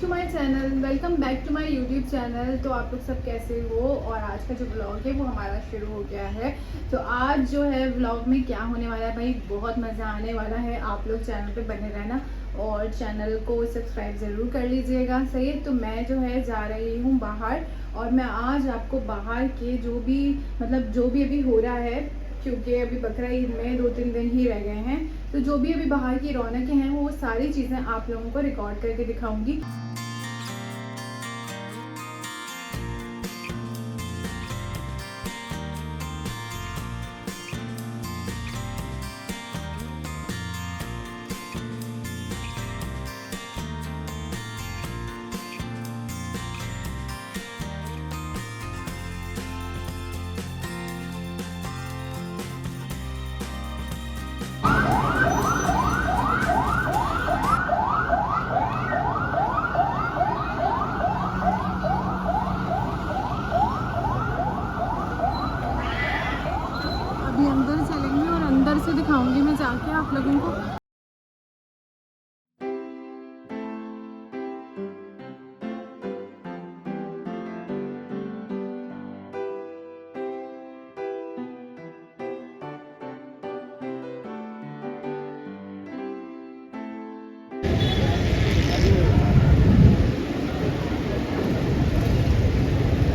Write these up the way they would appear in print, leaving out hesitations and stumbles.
To my channel, welcome back to my YouTube channel. तो आप लोग सब कैसे हो? और आज का जो ब्लॉग है वो हमारा शुरू हो गया है। तो आज जो है ब्लॉग में क्या होने वाला है भाई, बहुत मज़ा आने वाला है। आप लोग चैनल पे बने रहना और चैनल को सब्सक्राइब ज़रूर कर लीजिएगा, सही है। तो मैं जो है जा रही हूँ बाहर और मैं आज आपको बाहर के जो भी अभी हो रहा है, क्योंकि अभी बकरा ईद में 2-3 दिन ही रह गए हैं, तो जो भी अभी बाहर की रौनकें हैं वो सारी चीज़ें आप लोगों को रिकॉर्ड करके दिखाऊंगी। अभी अंदर चलेंगे और अंदर से दिखाऊंगी मैं जाके आप लोगों को।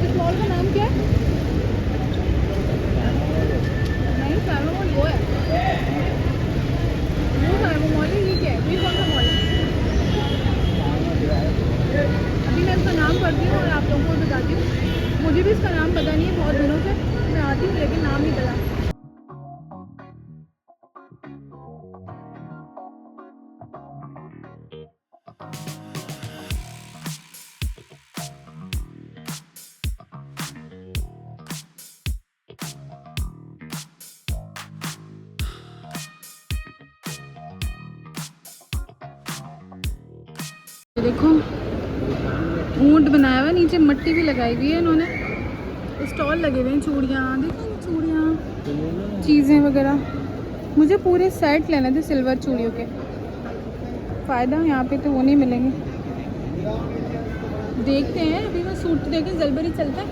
इस मॉल का नाम क्या है? नहीं, सारा मॉल वो है, वो सारा मॉल है। ये क्या है? ये कौन सा मॉल है? अभी मैं इसका नाम पढ़ती हूँ और आप लोगों को बताती हूँ। मुझे भी इसका नाम पता नहीं है, बहुत दिनों से मैं आती हूँ लेकिन नाम नहीं पता। देखो ऊंट बनाया हुआ है, नीचे मिट्टी भी लगाई हुई है इन्होंने। स्टॉल लगे हुए हैं, चूड़ियाँ देखो, चूड़ियाँ चीज़ें वगैरह। मुझे पूरे सेट लेने थे सिल्वर चूड़ियों के। फ़ायदा यहाँ पे तो वो नहीं मिलेंगे। देखते हैं, अभी मैं सूट तो देखे, जलबरी चलता है।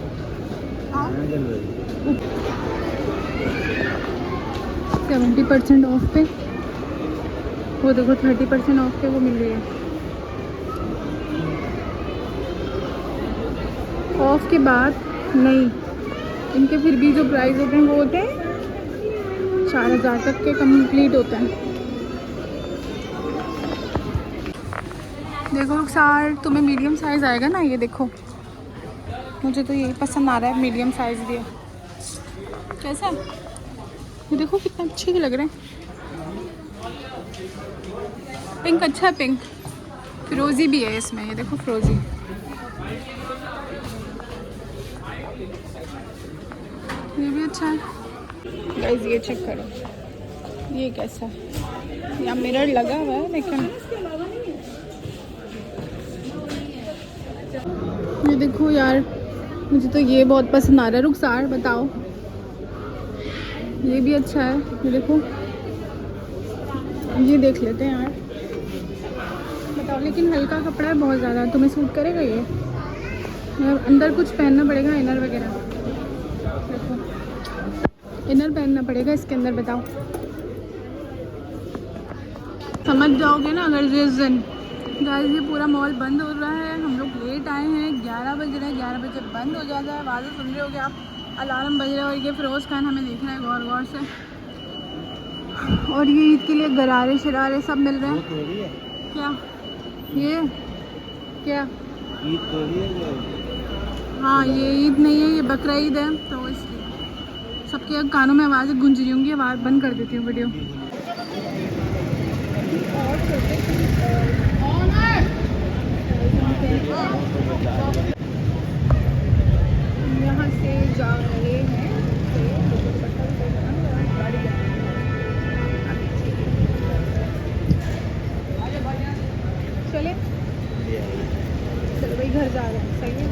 70% ऑफ पे, वो देखो 30% ऑफ पे वो मिल रही है। ऑफ के बाद नहीं, इनके फिर भी जो प्राइस होते हैं वो होते हैं 4000 तक के कंप्लीट होते हैं। देखो सार, तुम्हें मीडियम साइज़ आएगा ना, ये देखो, मुझे तो यही पसंद आ रहा है, मीडियम साइज़ भी है। कैसा है ये देखो, कितना अच्छे लग रहे हैं। पिंक अच्छा है, पिंक। फिरोजी भी है इसमें, ये देखो फिरोजी। ये भी अच्छा है। गाइस ये चेक करो, ये कैसा है। यहाँ मिरर लगा हुआ है लेकिन ये देखो यार, मुझे तो ये बहुत पसंद आ रहा है। रुखसार बताओ, ये भी अच्छा है। ये देखो, ये देख लेते हैं यार, बताओ। लेकिन हल्का कपड़ा है बहुत ज़्यादा, तुम्हें सूट करेगा ये? अंदर कुछ पहनना पड़ेगा, इनर वगैरह। देखो इनर पहनना पड़ेगा इसके अंदर, बताओ। समझ जाओगे ना अगर जिस दिन। गाइस ये पूरा मॉल बंद हो रहा है, हम लोग लेट आए हैं, 11 बज रहे हैं, 11 बजे बंद हो जाता है। आवाज़ें सुन रहे होगे आप, अलार्म बज रहा है। और ये फिरोज़ खान हमें देख रहा है गौर गौर से। और ये ईद के लिए गरारे शरारे सब मिल रहे हैं। क्या ये क्या? ईद थोड़ी है। हाँ ये ईद नहीं है, ये बकरा ईद है, तो इसलिए सबके कानों में आवाज़ें गूंज रही होंगी। आवाज़ बंद कर देती हूँ वीडियो। यहाँ से जा रहे हैं चले, चलो भाई घर जा रहे हैं, सही है।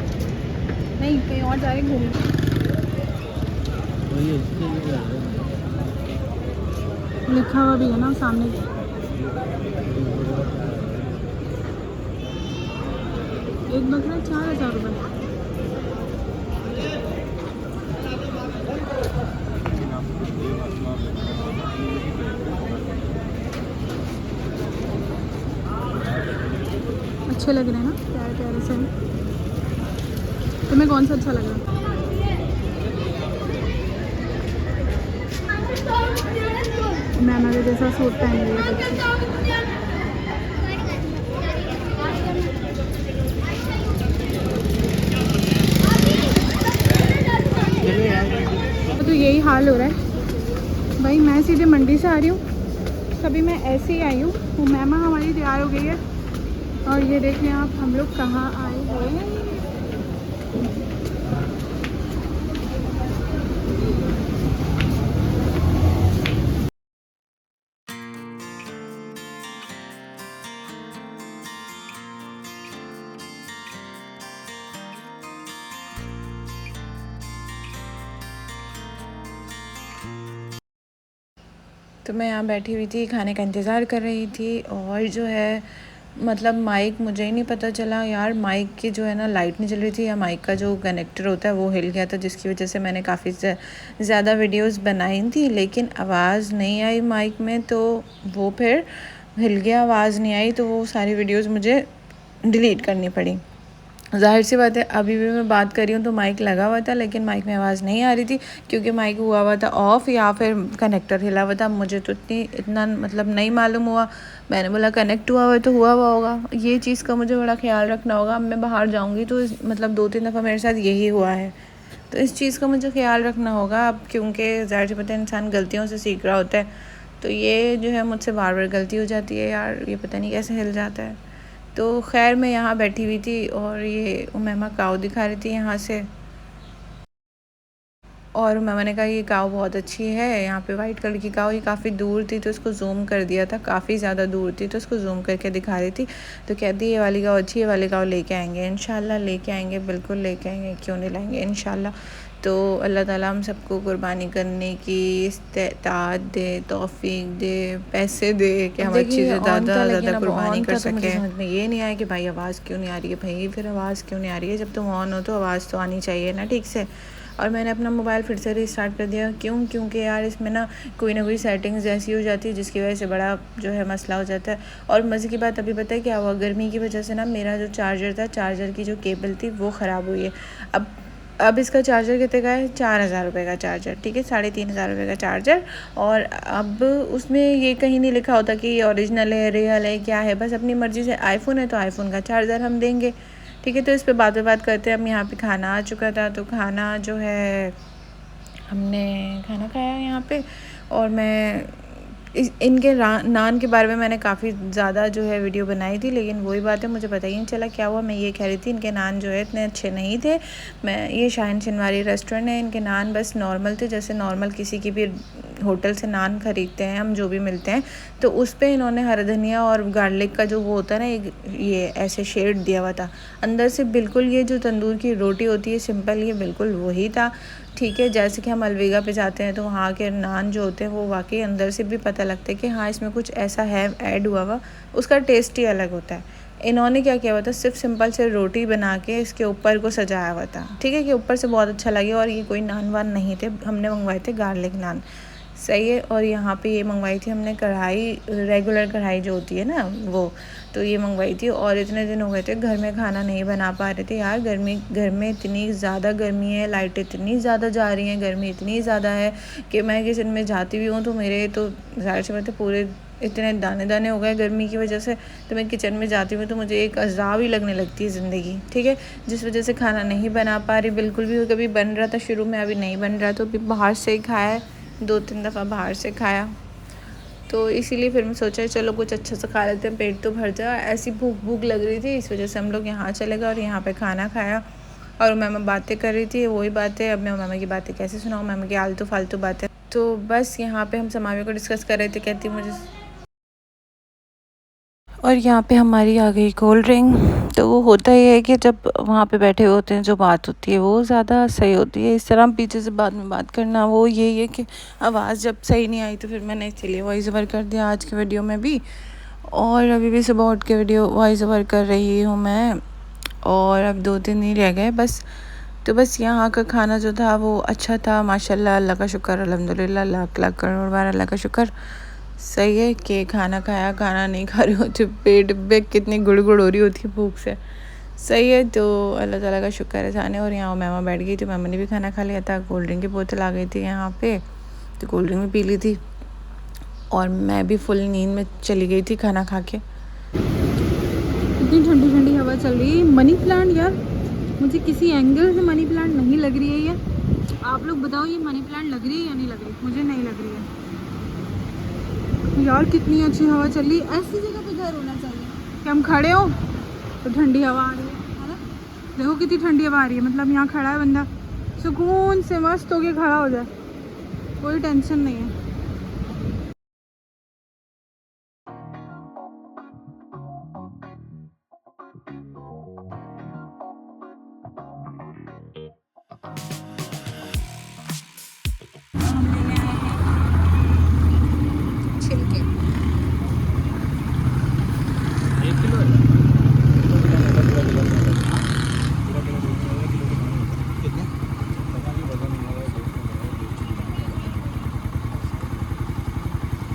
नहीं कहीं और जा रहे हैं घूमने। लिखा हुआ भी है ना सामने। एक बकरा 4,000 रुपये। अच्छे लग रहे हैं ना, प्यारे प्यारे से। तुम्हें कौन सा अच्छा लग रहा है? मैम अगर जैसा सूट पहन रही है बच्ची। तो यही हाल हो रहा है भाई। मैं सीधे मंडी से आ रही हूँ, कभी मैं ऐसे ही आई हूँ। वो मैमा हमारी तैयार हो गई है और ये देखिए आप हम लोग कहाँ आए हुए हैं। तो मैं यहाँ बैठी हुई थी, खाने का इंतज़ार कर रही थी। और जो है मतलब माइक, मुझे ही नहीं पता चला यार, माइक की जो है ना लाइट नहीं चल रही थी, या माइक का जो कनेक्टर होता है वो हिल गया था, जिसकी वजह से मैंने काफ़ी ज़्यादा वीडियोस बनाई थी लेकिन आवाज़ नहीं आई माइक में। तो वो फिर हिल गया, आवाज़ नहीं आई, तो वो सारी वीडियोस मुझे डिलीट करनी पड़ी। ज़ाहिर सी बात है, अभी भी मैं बात कर रही हूँ तो माइक लगा हुआ था लेकिन माइक में आवाज़ नहीं आ रही थी, क्योंकि माइक हुआ हुआ था ऑफ़ या फिर कनेक्टर हिला हुआ था। मुझे तो इतना मतलब नहीं मालूम हुआ। मैंने बोला कनेक्ट हुआ हुआ तो हुआ हुआ होगा। ये चीज़ का मुझे बड़ा ख्याल रखना होगा। अब मैं बाहर जाऊँगी तो मतलब 2-3 दफ़ा मेरे साथ यही हुआ है, तो इस चीज़ का मुझे ख्याल रखना होगा अब, क्योंकि ज़ाहिर सी बात है इंसान गलतियों से सीख रहा होता है। तो ये जो है मुझसे बार बार गलती हो जाती है यार, ये पता नहीं कैसे हिल जाता है। तो खैर मैं यहाँ बैठी हुई थी और ये उमैमा काऊ दिखा रही थी यहाँ से, और उमैमा ने कहा ये काऊ बहुत अच्छी है। यहाँ पे वाइट कलर की काऊ, ये काफ़ी दूर थी तो उसको जूम कर दिया था, काफ़ी ज़्यादा दूर थी तो उसको जूम करके दिखा रही थी। तो कहती ये वाली काऊ अच्छी है, ये वाली काऊ लेके आएंगे इंशाल्लाह, लेके आएंगे, बिल्कुल लेके आएंगे, क्यों नहीं लाएंगे इंशाल्लाह। तो अल्लाह ताला हम सबको कुर्बानी करने की इस्तेताअत दे, तौफीक दे, पैसे दे कि हम अच्छी से ज़्यादा कुर्बानी कर सकें। मुझे समझ में ये नहीं आया कि भाई आवाज़ क्यों नहीं आ रही है। भाई फिर आवाज़ क्यों नहीं आ रही है? जब तुम ऑन हो तो आवाज़ तो आनी चाहिए ना ठीक से। और मैंने अपना मोबाइल फिर से रीस्टार्ट कर दिया। क्योंकि यार इसमें ना कोई सेटिंग्स ऐसी हो जाती है जिसकी वजह से बड़ा जो है मसला हो जाता है। और मज़े की बात अभी पता है क्या हुआ, गर्मी की वजह से ना मेरा जो चार्जर था, चार्जर की जो केबल थी वो ख़राब हुई है। अब इसका चार्जर कितने का है? 4,000 रुपये का चार्जर, ठीक है, 3,500 रुपये का चार्जर। और अब उसमें ये कहीं नहीं लिखा होता कि ये ओरिजिनल है, रियल है, क्या है। बस अपनी मर्ज़ी से, आईफ़ोन है तो आईफ़ोन का चार्जर हम देंगे, ठीक है। तो इस पे बात करते हैं। हम यहाँ पे खाना आ चुका था, तो खाना जो है हमने खाना खाया यहाँ पे। और मैं इनके नान के बारे में मैंने काफ़ी ज़्यादा जो है वीडियो बनाई थी, लेकिन वही बात है मुझे पता ही नहीं चला क्या हुआ। मैं ये कह रही थी इनके नान जो है इतने अच्छे नहीं थे। ये शाहीन शिनवारी रेस्टोरेंट है, इनके नान बस नॉर्मल थे, जैसे नॉर्मल किसी की भी होटल से नान ख़रीदते हैं हम, जो भी मिलते हैं। तो उस पर इन्होंने हरा धनिया और गार्लिक का जो वो होता है ना, ये ऐसे शेड दिया हुआ था अंदर से। बिल्कुल ये जो तंदूर की रोटी होती है सिंपल, ये बिल्कुल वही था, ठीक है। जैसे कि हम अलविगा पे जाते हैं तो वहाँ के नान जो होते हैं वो वाकई अंदर से भी पता लगता है कि हाँ इसमें कुछ ऐसा है ऐड हुआ हुआ, उसका टेस्ट ही अलग होता है। इन्होंने क्या किया हुआ था, सिर्फ सिंपल से रोटी बना के इसके ऊपर को सजाया हुआ था, ठीक है, कि ऊपर से बहुत अच्छा लगे। और ये कोई नान वान नहीं थे, हमने मंगवाए थे गार्लिक नान, सही है। और यहाँ पे ये मंगवाई थी हमने कढ़ाई, रेगुलर कढ़ाई जो होती है ना वो, तो ये मंगवाई थी। और इतने दिन हो गए थे घर में खाना नहीं बना पा रहे थे यार। घर में इतनी ज़्यादा गर्मी है, लाइट इतनी ज़्यादा जा रही हैं, गर्मी इतनी ज़्यादा है कि मैं किचन में जाती भी हूँ तो मेरे तो ज़ाहिर सी बात है पूरे इतने दाने हो गए गर्मी की वजह से। तो मैं किचन में जाती हूँ तो मुझे एक अज़ाब ही लगने लगती है ज़िंदगी, ठीक है, जिस वजह से खाना नहीं बना पा रही बिल्कुल भी। कभी बन रहा था शुरू में, अभी नहीं बन रहा, तो अभी बाहर से ही खाया है, 2-3 दफ़ा बाहर से खाया। तो इसीलिए फिर मैं सोचा चलो कुछ अच्छा सा खा लेते हैं, पेट तो भर जाए। ऐसी भूख लग रही थी, इस वजह से हम लोग यहाँ चले गए और यहाँ पे खाना खाया। और मैमा बातें कर रही थी, वही बातें, अब मैं मैमा की बातें कैसे सुनाऊँ, मैमा की आलतू फालतू बातें। तो बस यहाँ पे हम समावे को डिस्कस कर रहे थे, कहती मुझे, और यहाँ पे हमारी आ गई कोल्ड ड्रिंक। तो वो होता ही है कि जब वहाँ पे बैठे होते हैं जो बात होती है वो ज़्यादा सही होती है। इस तरह पीछे से बाद में बात करना, वो यही है कि आवाज़ जब सही नहीं आई तो फिर मैंने इसलिए वॉइस ओवर कर दिया आज की वीडियो में भी। और अभी भी सुबह उठ के वीडियो वॉइस ओवर कर रही हूँ मैं। और अब 2 दिन ही रह गए बस। तो बस यहाँ का खाना जो था वो अच्छा था माशाल्लाह, अल्लाह का शुक्र, अल्हम्दुलिल्लाह, लाख लाख करोड़ बार अल्लाह का शुक्र। सही है कि खाना खाया, खाना नहीं खा रही होती पेट में कितनी गुड़गुड़ हो रही होती है भूख से। सही है, तो अल्लाह ताला का शुक्र है जाने। और यहाँ मामा बैठ गई थी, मामा ने भी खाना खा लिया था। कोल्ड ड्रिंक की बोतल आ गई थी यहाँ पे, तो कोल्ड ड्रिंक भी पी ली थी और मैं भी फुल नींद में चली गई थी खाना खा के। इतनी ठंडी ठंडी हवा चल रही है। मनी प्लांट यार, मुझे किसी एंगल से मनी प्लांट नहीं लग रही है ये। आप लोग बताओ ये मनी प्लांट लग रही है या नहीं लग रही? मुझे नहीं लग रही है यार। कितनी अच्छी हवा चल रही है। ऐसी जगह पे घर होना चाहिए कि हम खड़े हो तो ठंडी हवा आ रही है ना। देखो कितनी ठंडी हवा आ रही है, मतलब यहाँ खड़ा है बंदा, सुकून से मस्त होके खड़ा हो जाए, कोई टेंशन नहीं है।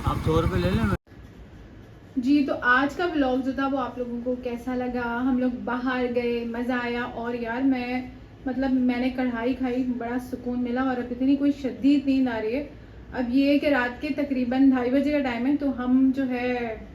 आप 100 रुपये ले लें। जी, तो आज का व्लॉग जो था वो आप लोगों को कैसा लगा? हम लोग बाहर गए, मज़ा आया। और यार मैंने कढ़ाई खाई, बड़ा सुकून मिला। और अब इतनी कोई शदीद नींद आ रही है। अब ये है कि रात के तकरीबन 2:30 बजे का टाइम है, तो हम जो है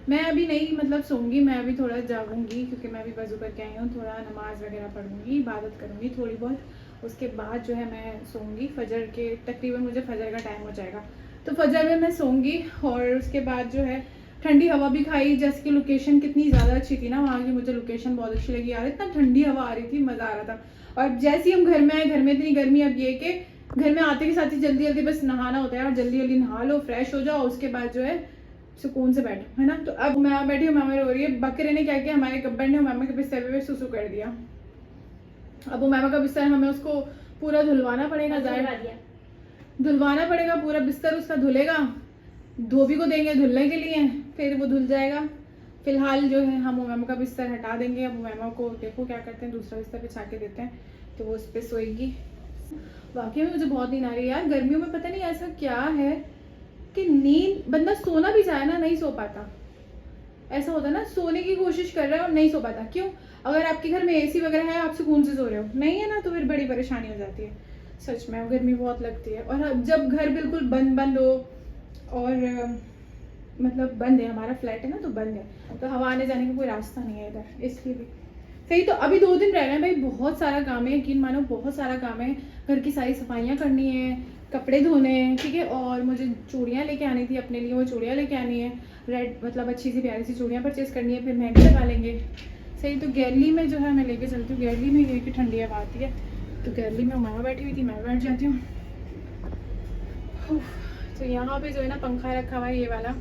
मैं अभी नहीं सोऊंगी, मैं अभी थोड़ा जागूंगी, क्योंकि मैं अभी वज़ू करके आई हूँ। थोड़ा नमाज वगैरह पढ़ूंगी, इबादत करूँगी थोड़ी बहुत। उसके बाद जो है मैं सोऊंगी। फजर के तकरीबन मुझे फजर का टाइम हो जाएगा, तो फजर में मैं सोऊंगी। और उसके बाद जो है ठंडी हवा भी खाई। जैसे कि लोकेशन कितनी ज़्यादा अच्छी थी ना वहाँ की, मुझे लोकेशन बहुत अच्छी लगी यार। इतना ठंडी हवा आ रही थी, मज़ा आ रहा था। और जैसे ही हम घर में आए, घर में इतनी गर्मी, अब ये कि घर में आते के साथ ही जल्दी जल्दी बस नहाना होता है, और जल्दी जल्दी नहा लो, फ्रेश हो जाओ, उसके बाद जो है सुकून से बैठो, है ना। तो अब मैं बैठी हूँ, मामा रो रही है। बकरे ने क्या किया, हमारे गब्बर ने मामा के बिस्तर पे सुसु कर दिया। अब वो मामा का बिस्तर, हमें उसको पूरा धुलवाना पड़ेगा, धुलवाना पड़ेगा पूरा बिस्तर, उसका धुलेगा। धोबी को देंगे धुलने के लिए, फिर वो धुल जाएगा। फिलहाल जो है हम उमैमा का बिस्तर हटा देंगे। अब उमैमा को देखो क्या करते हैं, दूसरा बिस्तर बिछा के देते हैं, तो वो उस पर सोएगी। वाकई में मुझे बहुत नींद आ रही है यार। गर्मियों में पता नहीं ऐसा क्या है कि नींद, बंदा सोना भी चाहे ना, नहीं सो पाता। ऐसा होता है ना, सोने की कोशिश कर रहा है और नहीं सो पाता। क्यों? अगर आपके घर में एसी वगैरह है, आप सुकून से सो रहे हो, नहीं है ना, तो फिर बड़ी परेशानी हो जाती है। सच में गर्मी बहुत लगती है। और जब घर बिल्कुल बंद बंद हो, और बंद है, हमारा फ्लैट है ना, तो बंद है, तो हवा आने जाने का कोई रास्ता नहीं है इधर, इसलिए भी सही। तो अभी 2 दिन रह गए हैं भाई, बहुत सारा काम है, यकीन मानो बहुत सारा काम है। घर की सारी सफाइयाँ करनी है, कपड़े धोने हैं, ठीक है। और मुझे चूड़ियाँ लेके आनी थी अपने लिए, वो चूड़ियाँ लेके आनी है। रेड अच्छी सी प्यारी सी चूड़ियाँ परचेज़ करनी है, फिर मेहंदी लगा लेंगे। सही, तो गैलरी में जो है मैं लेके चलती हूँ। गैलरी में ये कि ठंडी हवा आती है, तो गैलरी में मामा बैठी हुई थी, मैं बैठ जाती हूँ। तो यहाँ पे जो है ना पंखा रखा हुआ है ये वाला,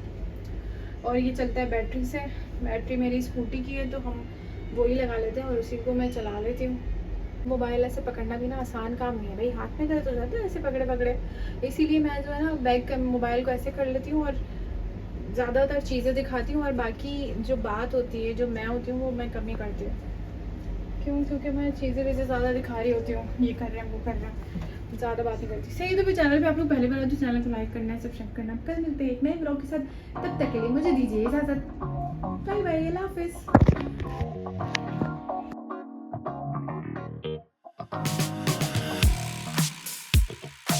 और ये चलता है बैटरी से। बैटरी मेरी स्कूटी की है, तो हम वही लगा लेते हैं और उसी को मैं चला लेती हूँ। मोबाइल ऐसे पकड़ना भी ना आसान काम नहीं है भाई, हाथ में दर्द हो जाता है ऐसे पकड़े पकड़े। इसीलिए मैं जो है ना बैग का मोबाइल को ऐसे कर लेती हूँ और ज़्यादातर चीज़ें दिखाती हूँ, और बाकी जो बात होती है, जो मैं होती हूँ, वो मैं कम ही करती हूँ। क्यों? क्योंकि मैं चीज़ें वैसे ज़्यादा दिखा रही होती हूँ, ये कर रहे हैं, वो कर रहे हैं, ज़्यादा बात नहीं करती। सही, तो फिर चैनल पे आप लोग पहले बार तो चैनल को लाइक करना है, सब्सक्राइब करना। कल मिलते हैं एक नए ब्लॉग के साथ, तब तक के लिए मुझे दीजिए इजाज़त। बाय बाय, अल्लाह हाफिज़।